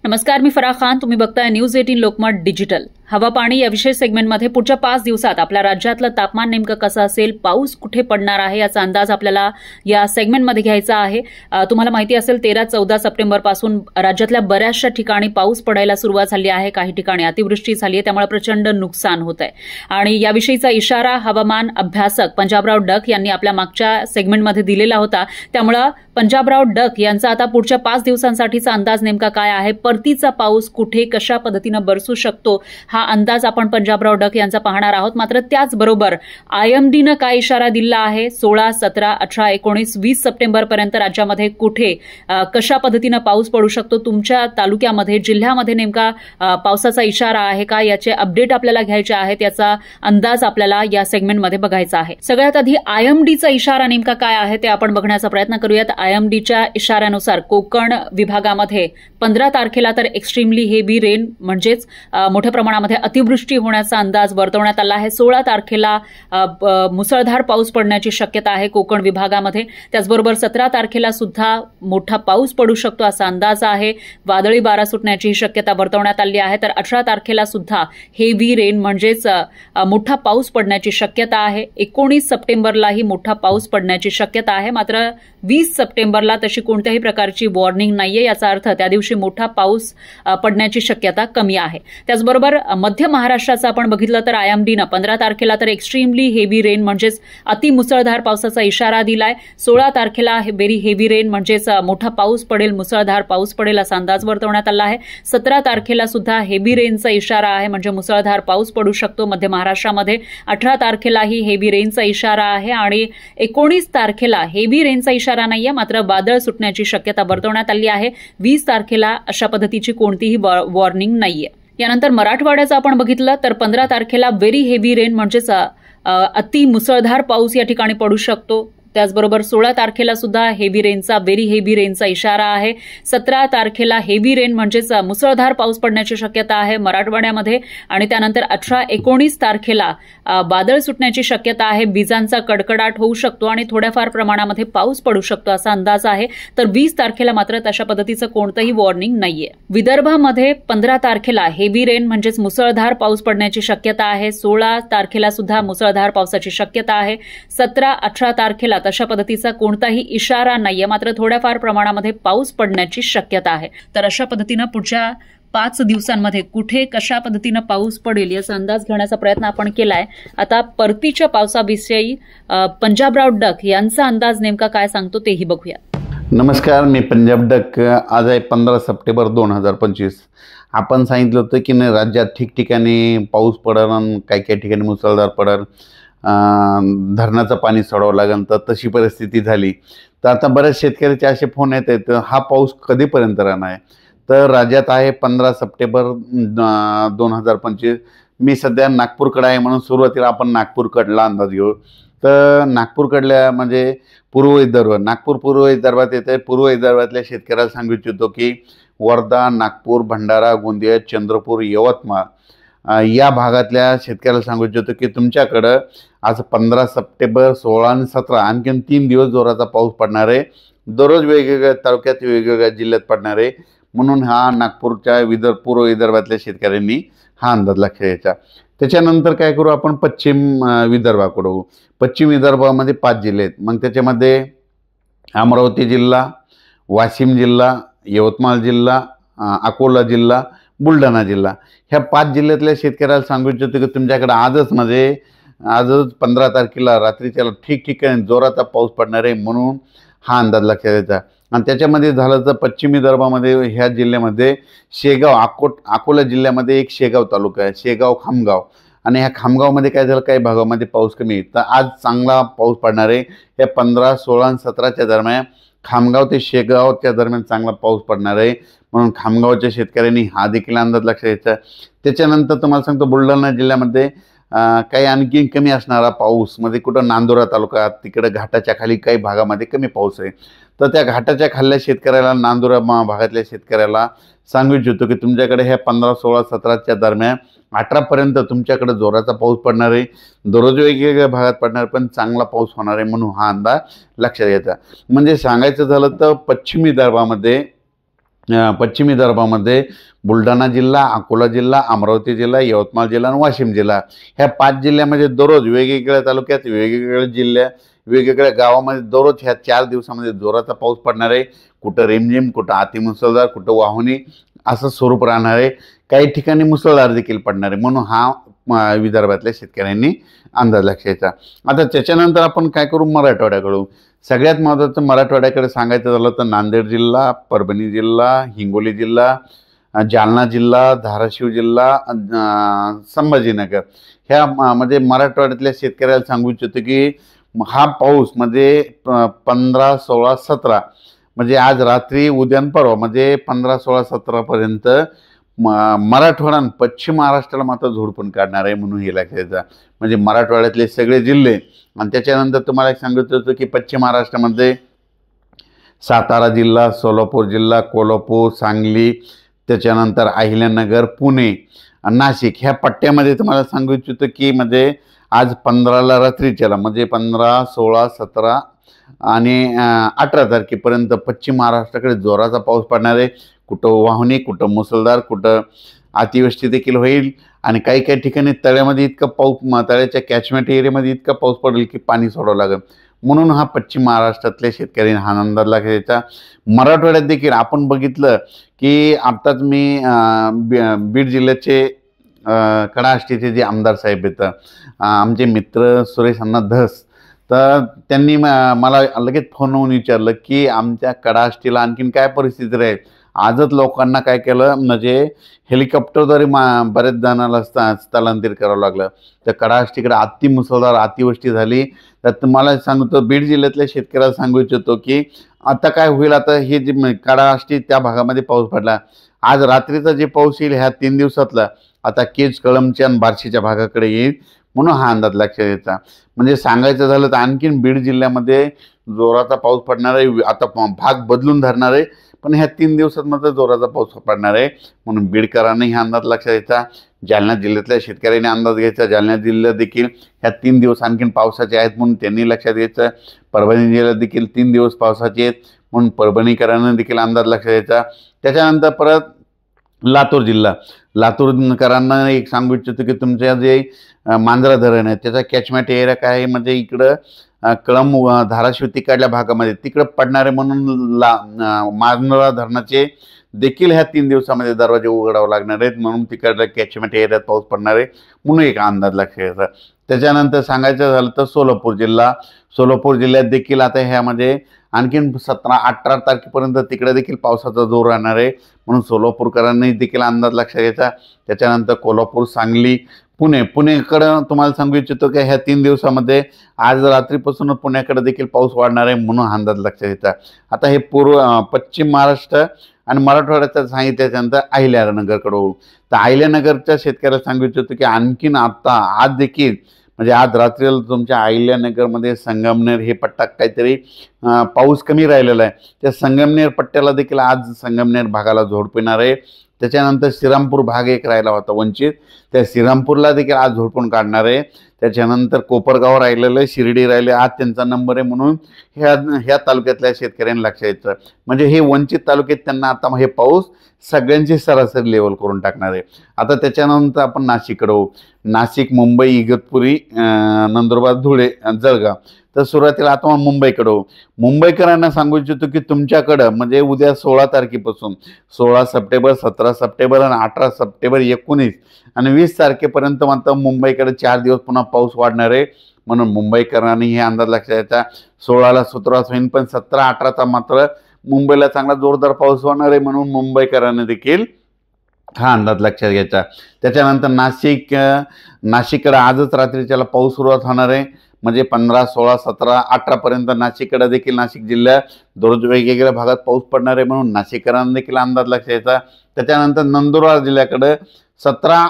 नमस्कार, मी फराह खान. तुम्ही बघताय न्यूज 18 लोकमत डिजिटल. हवा पाणी या विशेष सेगमेंटमध्ये पुढच्या 5 दिवसात आपल्या राज्यातलं तापमान नेमकं कसं असेल, पाऊस कुठे पडणार आहे याचा अंदाज आपल्याला या सेगमेंटमध्ये घ्यायचा आहे. तुम्हाला माहिती असेल 13-14 सप्टेंबर पासून राज्यातल्या बऱ्याचशा ठिकाणी पाऊस पडायला सुरुवात झाली आहे. काही ठिकाणी अतिवृष्टी झाली आहे, त्यामुळे प्रचंड नुकसान होत आहे. आणि याविषयीचा इशारा हवामान अभ्यासक पंजाबराव डक यांनी आपल्या मागच्या सेगमेंटमध्ये दिलेला होता. त्यामुळे पंजाबराव डक यांचा आता पुढच्या 5 दिवसांसाठीचा अंदाज नेमका काय आहे, परतीचा पाऊस कुठे कशा पद्धतीनं बरसू शकतो, हा अंदाज आपण पंजाबराव डक यांचा पाहणार आहोत. मात्र त्याचबरोबर आयएमडीनं काय इशारा दिला आहे, 16, 17, 18, 19, 20 सप्टेंबर पर्यंत राज्यामध्ये कुठे कशा पद्धतीनं पाऊस पडू शकतो, तुमच्या तालुक्यामध्ये जिल्ह्यामध्ये नेमका पावसाचा इशारा आहे का, याचे अपडेट आपल्याला घ्यायचे आहेत. याचा अंदाज आपल्याला या सेगमेंटमध्ये बघायचा आहे. सगळ्यात आधी आयएमडीचा इशारा नेमका काय आहे ते आपण बघण्याचा प्रयत्न करूयात. आयएमडीच्या इशाऱ्यानुसार कोकण विभागामध्ये 15 तारखेला तर एक्स्ट्रीमली हेवी रेन म्हणजेच मोठ्या प्रमाणामध्ये अतिवृष्टी होण्याचा अंदाज वर्तवण्यात आला आहे. 16 तारखेला मुसळधार पाऊस पडण्याची शक्यता आहे कोकण विभागामध्ये. त्याचबरोबर 17 तारखेला सुद्धा मोठा पाऊस पडू शकतो असा अंदाज आहे. वादळी वारा सुटण्याची शक्यता वर्तवण्यात आली आहे. तर 18 तारखेला सुद्धा हेवी रेन म्हणजेच मोठा पाऊस पडण्याची शक्यता आहे. 19 सप्टेंबरलाही मोठा पाऊस पडण्याची शक्यता आहे. मात्र 20 सप्टेंबरला तशी कोणत्याही प्रकारची वॉर्निंग नाहीये. याचा अर्थ त्या दिवशी मोठा पाऊस पडण्याची शक्यता कमी आहे. त्याचबरोबर मध्य महाराष्ट्राचं आपण बघितलं तर आयएमडीनं 15 तारखेला तर एक्स्ट्रीमली हेवी रेन म्हणजेच अतिमुसळधार पावसाचा इशारा दिलाय. 16 तारखेला व्हेरी हेवी रेन म्हणजेच मोठा पाऊस पडेल, मुसळधार पाऊस पडेल असा अंदाज वर्तवण्यात आला आहे. 17 तारखेला सुद्धा हेवी रेनचा इशारा आहे, म्हणजे मुसळधार पाऊस पडू शकतो मध्य महाराष्ट्रामध्ये. 18 तारखेलाही हेवी रेनचा इशारा आहे आणि 19 तारखेला हेवी रेनचा इशारा नाहीये, मात्र वादळ सुटण्याची शक्यता वर्तवण्यात आली आहे. 20 तारखेला अशा पद्धतीची कोणतीही वॉर्निंग नाहीये. यानंतर मराठवाड्याचं आपण बघितलं तर 15 तारखेला व्हेरी हेवी रेन म्हणजेच अति मुसळधार पाऊस या ठिकाणी पडू शकतो. त्याचबरोबर 16 तारखेला सुद्धा हेवी रेनचा व्हेरी हेवी रेनचा इशारा आहे. 17 तारखेला हेवी रेन म्हणजेच मुसळधार पाऊस पडण्याची शक्यता आहे मराठवाड्यामध्ये. आणि त्यानंतर 18-19 तारखेला वादळ सुटण्याची शक्यता आहे. विजांचा कडकडाट होऊ शकतो आणि थोड्याफार प्रमाणामध्ये पाऊस पडू शकतो असा अंदाज आहे. तर 20 तारखेला मात्र तशा पद्धतीचं कोणतंही वॉर्निंग नाहीये. विदर्भामध्ये 15 तारखेला हेवी रेन म्हणजेच मुसळधार पाऊस पडण्याची शक्यता आहे. 16 तारखेला सुद्धा मुसळधार पावसाची शक्यता आहे. 17-18 तारखेला तशा पद्धतीचा कोणताही इशारा नाहीये, मात्र थोड्याफार प्रमाणामध्ये पाऊस पडण्याची शक्यता आहे. तर अशा पद्धतीनं पुढच्या 5 दिवसांमध्ये कुठे कशा पद्धतीनं पाऊस पडेल याचा अंदाज घेण्याचा प्रयत्न आपण केलाय. आता परतीच्या पावसाविषयी पंजाबराव डक यांचा अंदाज नेमका काय सांगतो तेही बघूया. नमस्कार, मी पंजाब डक. आज आहे 15 सप्टेंबर 2025. आपण सांगितलं होतं की नाही राज्यात ठिकठिकाणी पाऊस पडेल आणि काही ठिकाणी मुसळधार पडेल, धरणाचं पाणी सोडावं लागेल. तर तशी परिस्थिती झाली. तर आता बऱ्याच शेतकऱ्याचे असे फोन येत आहेत, हा पाऊस कधीपर्यंत राहणार आहे. तर राज्यात आहे 15 सप्टेंबर 2025. मी सध्या नागपूरकडे आहे, म्हणून सुरुवातीला आपण नागपूरकडला अंदाज घेऊ. तर नागपूरकडल्या म्हणजे पूर्व विदर्भ, नागपूर पूर्व विदर्भात येते. पूर्व विदर्भातल्या शेतकऱ्याला सांगू इच्छितो की वर्धा, नागपूर, भंडारा, गोंदिया, चंद्रपूर, यवतमाळ या भागातल्या शेतकऱ्याला सांगू इच्छितो की तुमच्याकडं आज 15 सप्टेंबर, 16 आणि 17 आणखीन 3 दिवस जोराचा पाऊस पडणार आहे. दररोज वेगवेगळ्या तालुक्यात वेगवेगळ्या जिल्ह्यात पडणार आहे. म्हणून हा नागपूरच्या पूर्व विदर्भातल्या शेतकऱ्यांनी हा अंदाज लक्षात घ्यायचा. त्याच्यानंतर काय करू आपण, पश्चिम विदर्भाकडे. पश्चिम विदर्भामध्ये 5 जिल्हे आहेत. मग त्याच्यामध्ये अमरावती जिल्हा, वाशिम जिल्हा, यवतमाळ जिल्हा, अकोला जिल्हा, बुलढाणा जिल्हा, ह्या 5 जिल्ह्यातल्या शेतकऱ्याला सांगू इच्छितो की तुमच्याकडे आजच 15 तारखेला रात्रीच्या ठिकठिकाणी जोराचा पाऊस पडणार आहे. म्हणून हा अंदाज लक्षात घ्यायचा. आणि त्याच्यामध्ये झालं तर पश्चिम विदर्भामध्ये ह्या जिल्ह्यामध्ये शेगाव, अकोला जिल्ह्यामध्ये एक शेगाव तालुका आहे, शेगाव खामगाव. आणि ह्या खामगावमध्ये काय झालं, काही भागामध्ये पाऊस कमी आहे. तर आज चांगला पाऊस पडणार आहे. या 15, 16 आणि 17च्या दरम्यान खामगाव ते शेगावच्या दरम्यान चांगला पाऊस पडणार आहे. म्हणून खामगावच्या शेतकऱ्यांनी हा देखील अंदाज लक्षात घ्यायचा. त्याच्यानंतर तुम्हाला सांगतो बुलढाणा जिल्ह्यामध्ये काही आणखी कमी असणारा पाऊस, मध्ये कुठं नांदुरा तालुका, तिकडे घाटाच्या खाली काही भागामध्ये कमी पाऊस आहे. तर त्या घाटाच्या खाल्ल्या शेतकऱ्याला, नांदुरा भागातल्या शेतकऱ्याला सांगू इच्छितो की तुमच्याकडे ह्या 15, 16, 17च्या दरम्यान 18पर्यंत तुमच्याकडे जोराचा पाऊस पडणार आहे. दररोज वेगवेगळ्या भागात पडणार, पण चांगला पाऊस होणार आहे. म्हणून हा अंदाज लक्षात घ्यायचा. म्हणजे सांगायचं झालं तर पश्चिम विदर्भामध्ये पश्चिम विदर्भामध्ये बुलढाणा जिल्हा, अकोला जिल्हा, अमरावती जिल्हा, यवतमाळ जिल्हा आणि वाशिम जिल्हा ह्या 5 जिल्ह्यामध्ये दररोज वेगवेगळ्या तालुक्यात, वेगवेगळ्या वेगवेगळ्या गावामध्ये दररोज ह्या 4 दिवसामध्ये जोराचा पाऊस पडणार आहे. कुठं रिमझिम, कुठं अतिमुसळधार, कुठं वाहुणी असं स्वरूप राहणार आहे. काही ठिकाणी मुसळधार देखील पडणार आहे. म्हणून हा विदर्भातल्या शेतकऱ्यांनी अंदाज लक्षायचा. आता त्याच्यानंतर आपण काय करू, मराठवाड्याकडून. सगळ्यात महत्त्वाचं मराठवाड्याकडे सांगायचं झालं तर नांदेड जिल्हा, परभणी जिल्हा, हिंगोली जिल्हा, जालना जिल्हा, धाराशिव जिल्हा, संभाजीनगर ह्या म्हणजे मराठवाड्यातल्या शेतकऱ्याला सांगू इच्छितो की हा पाऊस म्हणजे 15, 16, 17 म्हणजे आज रात्री, उद्या परवा म्हणजे 15, 16, 17पर्यंत मराठवाडा आणि पश्चिम महाराष्ट्राला मात्र झोडपून काढणार आहे. म्हणून हे लक्षात घ्यायचं. म्हणजे मराठवाड्यातले सगळे जिल्हे आणि त्याच्यानंतर तुम्हाला एक सांगितलं होतं की पश्चिम महाराष्ट्रामध्ये सातारा जिल्हा, सोलापूर जिल्हा, कोल्हापूर, सांगली, त्याच्यानंतर अहिल्यानगर, पुणे, नाशिक ह्या पट्ट्यामध्ये तुम्हाला सांगू इच्छितो की म्हणजे आज 15ला रात्रीच्याला म्हणजे 15, 16, 17 आणि 18 तारखेपर्यंत पश्चिम महाराष्ट्राकडे जोराचा पाऊस पडणार आहे. कुठं वाहुणी, कुठं मुसळधार, कुठं अतिवृष्टी देखील होईल आणि काही काही ठिकाणी तळ्यामध्ये इतका पाऊस, तळ्याच्या कॅचमेंट एरियामध्ये इतका पाऊस पडेल की पाणी सोडावं लागेल. म्हणून हा पश्चिम महाराष्ट्रातल्या शेतकऱ्यांनी हा अंदाज लागायचा. मराठवाड्यात देखील आपण बघितलं की आत्ताच मी बीड जिल्ह्याचे कडाष्टीचे जे आमदार साहेब आहेत, आमचे मित्र सुरेश अण्णा धस, तर त्यांनी मला लगेच फोनवरून विचारलं की आमच्या कडाष्टीला आणखीन काय परिस्थिती राहील. आजच लोकांना काय केलं म्हणजे हेलिकॉप्टरद्वारे बरेच जणांना स्थलांतरित करावं लागलं. तर कडाष्टीकडे अतिमुसळधार अतिवृष्टी झाली. तर तुम्हाला सांगतो बीड जिल्ह्यातल्या शेतकऱ्याला सांगू इच्छितो की आता काय होईल. आता हे जे कडाष्टी त्या भागामध्ये पाऊस पडला, आज रात्रीचा जे पाऊस येईल ह्या 3 दिवसातला आता केज, कळमच्या आणि बार्शीच्या भागाकडे येईल. म्हणून हा अंदाज लक्षात घ्यायचा. म्हणजे सांगायचं झालं तर आणखीन बीड जिल्ह्यामध्ये जोराचा पाऊस पडणार आहे. आता भाग बदलून धरणार आहे, पण ह्या 3 दिवसात मात्र जोराचा पाऊस पडणार आहे. म्हणून बीडकरांनी हा अंदाज लक्षात घ्यायचा. जालना जिल्ह्यातल्या शेतकऱ्यांनी अंदाज घ्यायचा. जालना जिल्ह्यात देखील ह्या 3 दिवस आणखीन पावसाचे आहेत म्हणून त्यांनी लक्षात घ्यायचं. परभणी जिल्ह्यात देखील 3 दिवस पावसाचे आहेत म्हणून परभणीकरांनी देखील अंदाज लक्षात घ्यायचा. त्याच्यानंतर परत लातूर जिल्हा, लातूरकरांना एक सांगू इच्छितो की तुमच्या जे मांजरा धरण आहे त्याचा कॅचमेंट एरिया काय आहे म्हणजे इकडं कळम, धाराशिव तिकडल्या भागामध्ये तिकडं पडणारे म्हणून मांजरा धरणाचे देखील ह्या 3 दिवसामध्ये दरवाजे उघडावे लागणार आहेत. म्हणून तिकडल्या कॅचमेंट एरियात पाऊस पडणार आहे म्हणून एक अंदाज लक्षात घ्यायचा. त्याच्यानंतर सांगायचं झालं तर सोलापूर जिल्हा, सोलापूर जिल्ह्यात देखील आता ह्यामध्ये आणखीन 17, 18 तारखेपर्यंत तिकडे देखील पावसाचा जोर राहणार आहे. म्हणून सोलापूरकरांनी देखील अंदाज लक्षात घ्यायचा. त्याच्यानंतर कोल्हापूर, सांगली, पुणेकडं तुम्हाला सांगू इच्छितो की ह्या 3 दिवसामध्ये आज रात्रीपासून पुण्याकडे देखील पाऊस वाढणार आहे म्हणून अंदाज लक्षात घ्यायचा. आता हे पश्चिम महाराष्ट्र आणि मराठवाड्याचं सांगितल्याच्यानंतर अहिल्यानगरकडे होऊ. तर अहिल्यानगरच्या शेतकऱ्याला सांगू इच्छितो की आणखीन आता आज देखील म्हणजे आज रात्रीला तुमच्या अहिल्यानगरमध्ये संगमनेर हे पट्टा काहीतरी पाऊस कमी राहिलेला आहे. त्या संगमनेर पट्ट्याला देखील आज संगमनेर भागाला झोडपिणार आहे. त्याच्यानंतर श्रीरामपूर भाग एक राहिला होता वंचित, त्या श्रीरामपूरला देखील आज झोडपून काढणार आहे. त्याच्यानंतर कोपरगाव राहिलेलं आहे, शिर्डी राहिले, आज त्यांचा नंबर आहे. म्हणून ह्या तालुक्यातल्या शेतकऱ्यांनी लक्षात घ्यायचं. म्हणजे हे वंचित तालुक्यात त्यांना आता हे पाऊस सगळ्यांची सरासरी लेवल करून टाकणार आहे. आता त्याच्यानंतर आपण नाशिककडे होऊ. नाशिक, मुंबई, इगतपुरी, नंदुरबार, धुळे, जळगाव. तर सुरुवातीला आता मुंबईकडे होऊ. मुंबईकरांना सांगू इच्छितो की तुमच्याकडं म्हणजे उद्या 16 तारखेपासून 16 सप्टेंबर, 17 सप्टेंबर आणि 18 सप्टेंबर, 19 आणि 20 तारखेपर्यंत मात्र मुंबईकडे 4 दिवस पुन्हा पाऊस वाढणार आहे. म्हणून मुंबईकरांनी हे अंदाज लक्षात घ्यायचा. 16ला सुरुवात होईल पण 17, 18चा मात्र मुंबईला चांगला जोरदार पाऊस होणार आहे. म्हणून मुंबईकरांनी देखील हा अंदाज लक्षात घ्यायचा. त्याच्यानंतर नाशिककडे आजच रात्रीच्याला पाऊस सुरुवात होणार आहे. म्हणजे 15, 16, 17, 18पर्यंत नाशिककडे देखील नाशिक जिल्ह्यात दररोज वेगवेगळ्या भागात पाऊस पडणार आहे. म्हणून नाशिककरांना देखील अंदाज लक्षात घ्यायचा. त्याच्यानंतर नंदुरबार जिल्ह्याकडे 16,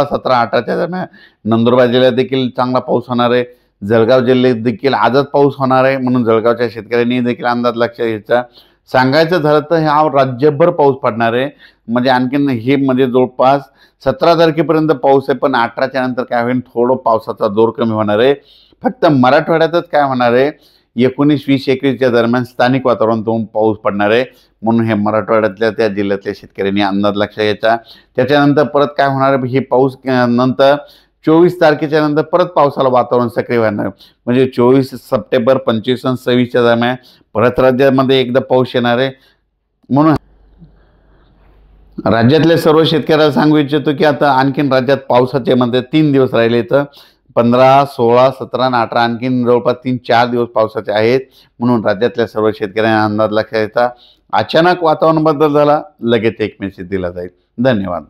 17, 18च्या दरम्यान नंदुरबार जिल्ह्यात देखील चांगला पाऊस होणार आहे. जळगाव जिल्ह्यात देखील आजच पाऊस होणार आहे. म्हणून जळगावच्या शेतकऱ्यांनी देखील अंदाज लक्षात घ्यायचा. सांगायचं झालं तर हा राज्यभर पाऊस पडणार आहे. म्हणजे आणखीन हे म्हणजे जवळपास 17 तारखेपर्यंत पाऊस आहे. पण 18च्या नंतर काय होईल थोडं पावसाचा जोर कमी होणार आहे. फक्त मराठवाड्यातच काय होणार आहे 19-20-21च्या दरम्यान स्थानिक वातावरणातून पाऊस पडणार आहे, म्हणून हे मराठवाड्यातल्या त्या जिल्ह्यातल्या शेतकऱ्यांनी अंदाज लक्षात घ्यायचा। त्याच्यानंतर परत काय होणार, हे पाऊस नंतर 24 तारखेच्या नंतर परत पावसाला वातावरण सक्रिय होणार, म्हणजे 24 सप्टेंबर 25 आणि 26च्या दरम्यान परत राज्यामध्ये एकदा पाऊस येणार आहे। म्हणून राज्यातल्या सर्व शेतकऱ्यांना सांगू इच्छितो की आता आणखीन राज्यात पावसाचे मध्ये 3 दिवस राहिले, तर 15, 16, 17 आणि 18 आणखीन जवळपास 3-4 दिवस पावसाचे आहेत, म्हणून राज्यातल्या सर्व शेतकऱ्यांना अंदाज लक्षात घ्यायचा। अचानक वातावरण बदल झाला, लगेच एक मेसेज दिला जाईल। धन्यवाद।